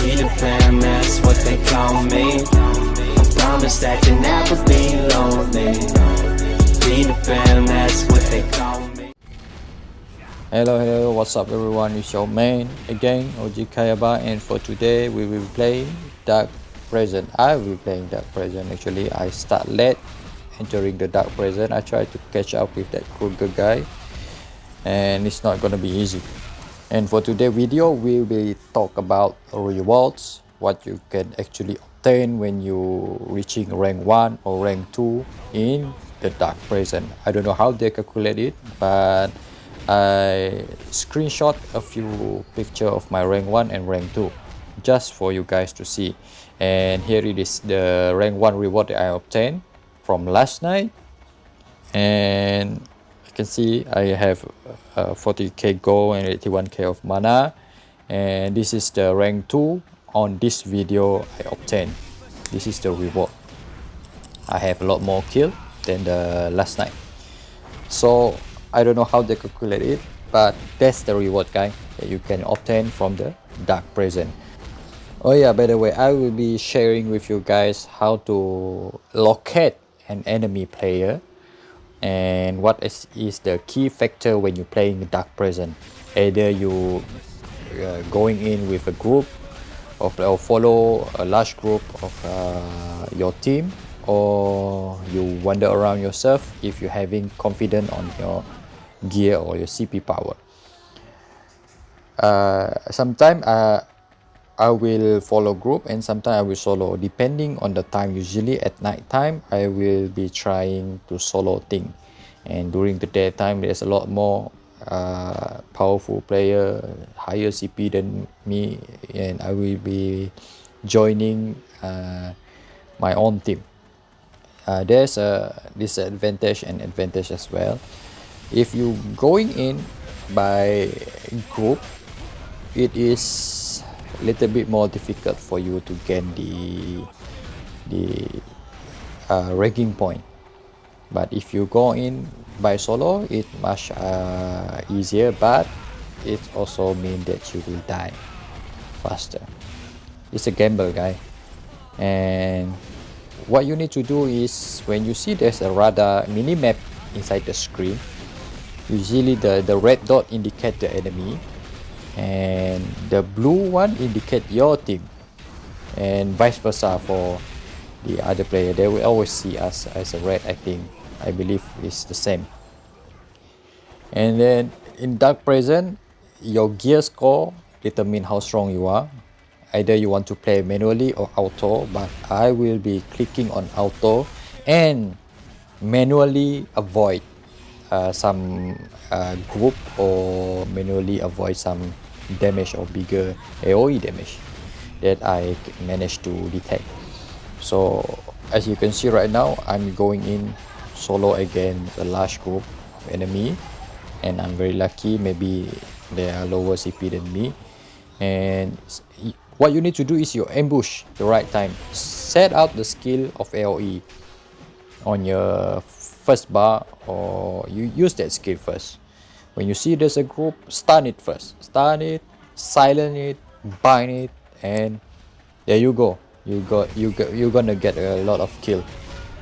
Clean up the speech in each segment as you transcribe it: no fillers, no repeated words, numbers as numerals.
Peter Pan, that's what they call me. I promise that you'll never be lonely. Peter Pan, that's what they call me. Hello, what's up everyone, it's your man again, OGK Epart, and for today we will play Dark Present. I will be playing Dark Present. Actually, I start late entering the Dark Present. I try to catch up with that Kruger guy and it's not gonna be easy. And for today's video, we will talk about rewards, what you can actually obtain when you reaching rank 1 or rank 2 in the Dark Present. I don't know how they calculate it, but I screenshot a few pictures of my rank 1 and rank 2 just for you guys to see. And here it is, the rank 1 reward that I obtained from last night. And you can see I have 40k gold and 81k of mana, and this is the rank 2 on this video I obtained. This is the reward. I have a lot more kill than the last night, so I don't know how they calculate it, but that's the reward, guys, that you can obtain from the Dark Present. Oh yeah, by the way, I will be sharing with you guys how to locate an enemy player and what is the key factor when you're playing Dark Present. Either you going in with a group or follow a large group of your team, or you wander around yourself if you're having confidence on your gear or your CP power. Sometimes I will follow group and sometimes I will solo, depending on the time. Usually at night time I will be trying to solo thing, and during the daytime there's a lot more powerful player, higher CP than me, and I will be joining my own team. There's a disadvantage and advantage as well. If you going in by group, it is a little bit more difficult for you to gain the ranking point. But if you go in by solo, it much easier, but it also means that you will die faster. It's a gamble, guy. And what you need to do is, when you see there's a radar mini map inside the screen, usually the red dot indicate the enemy and the blue one indicate your team, and vice versa for the other player. They will always see us as a red. I believe it's the same. And then in Dark Present, your gear score determine how strong you are. Either you want to play manually or auto, but I will be clicking on auto and manually avoid some group, or manually avoid some damage or bigger AoE damage that I managed to detect. So as you can see right now, I'm going in solo against a large group of enemy, and I'm very lucky. Maybe they are lower CP than me, and what you need to do is you ambush the right time. Set out the skill of AoE on your first bar, or you use that skill first. When you see there's a group, stun it first. Stun it, silence it, bind it, and there you go. You're gonna get a lot of kill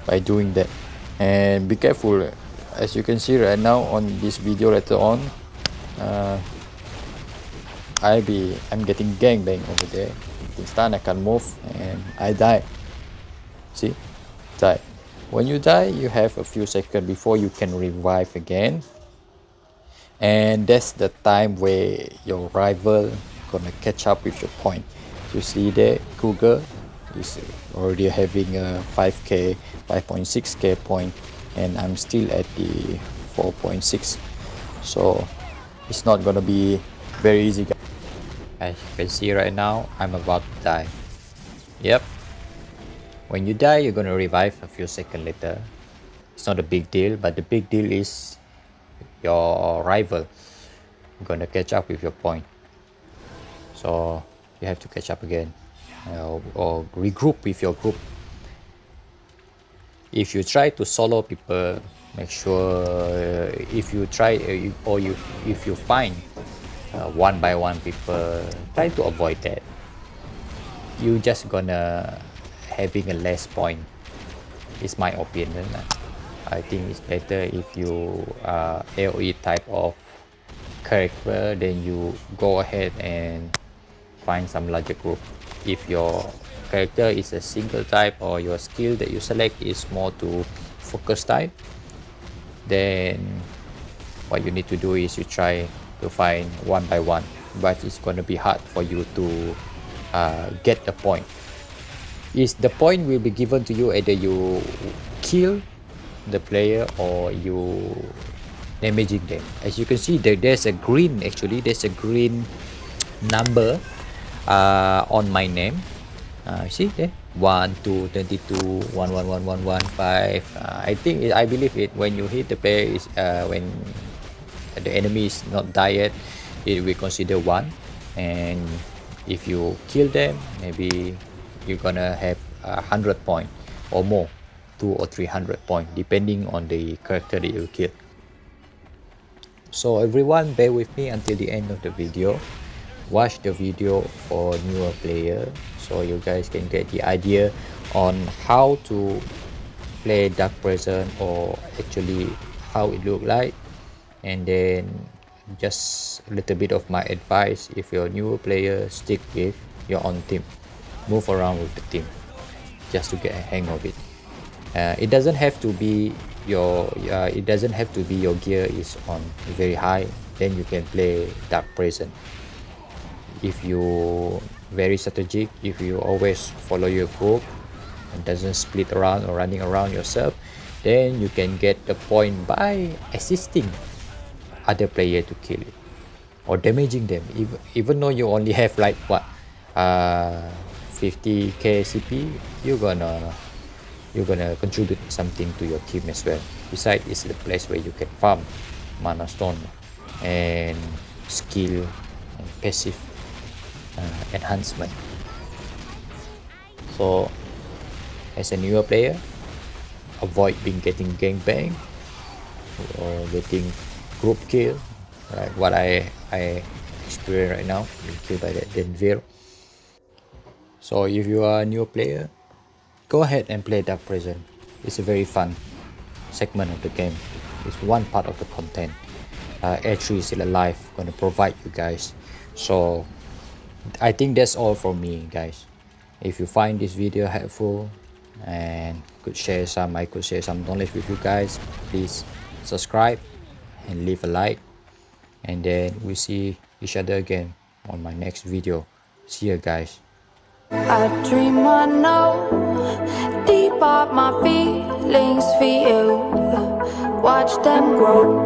by doing that. And be careful, as you can see right now on this video later on, I'm getting gangbang over there. Getting stun, I can't move, and I die. See, die. When you die, you have a few seconds before you can revive again, and that's the time where your rival gonna catch up with your point. You see there, Kruger is already having a 5.6k point, and I'm still at the 4.6, so it's not gonna be very easy, guys. As you can see right now, I'm about to die. Yep. When you die, you're gonna revive a few seconds later. It's not a big deal, but the big deal is your rival gonna catch up with your point. So you have to catch up again, or regroup with your group. If you try to solo people, make sure if you try if you find one by one people, try to avoid that. you just gonna having a less point. It's my opinion. I think it's better if you AOE type of character, then you go ahead and find some larger group. If your character is a single type or your skill that you select is more to focus type, then what you need to do is you try to find one by one, but it's going to be hard for you to get the point. Is the point will be given to you either you kill the player or you damaging them. As you can see there's a green, actually there's a green number on my name. See there, 1 2 22 1 1 1 1 1 5. I believe it when you hit the player is when the enemy is not die yet, it will consider 1, and if you kill them, maybe you're gonna have 100 point or more, 2 or 300 point depending on the character that you kill. So everyone, bear with me until the end of the video. Watch the video for newer player so you guys can get the idea on how to play Dark Presence, or actually how it look like. And then just a little bit of my advice: if you're a newer player, stick with your own team, move around with the team just to get a hang of it. It doesn't have to be your gear is on very high, then you can play Dark Presence. If you very strategic, if you always follow your group and doesn't split around or running around yourself, then you can get the point by assisting other player to kill it or damaging them, even though you only have like what 50k CP, you're gonna contribute something to your team as well. Besides, it's the place where you can farm mana stone and skill and passive enhancement. So as a newer player, avoid getting gangbang or getting group kill, like what I experience right now, being killed by that Denver. So if you are a new player, go ahead and play Dark Presence. It's a very fun segment of the game. It's one part of the content. A3 is still alive, gonna provide you guys. So I think that's all from me, guys. If you find this video helpful and I could share some knowledge with you guys, please subscribe and leave a like, and then we see each other again on my next video. See you guys. I dream I know deep up my feelings for you, watch them grow.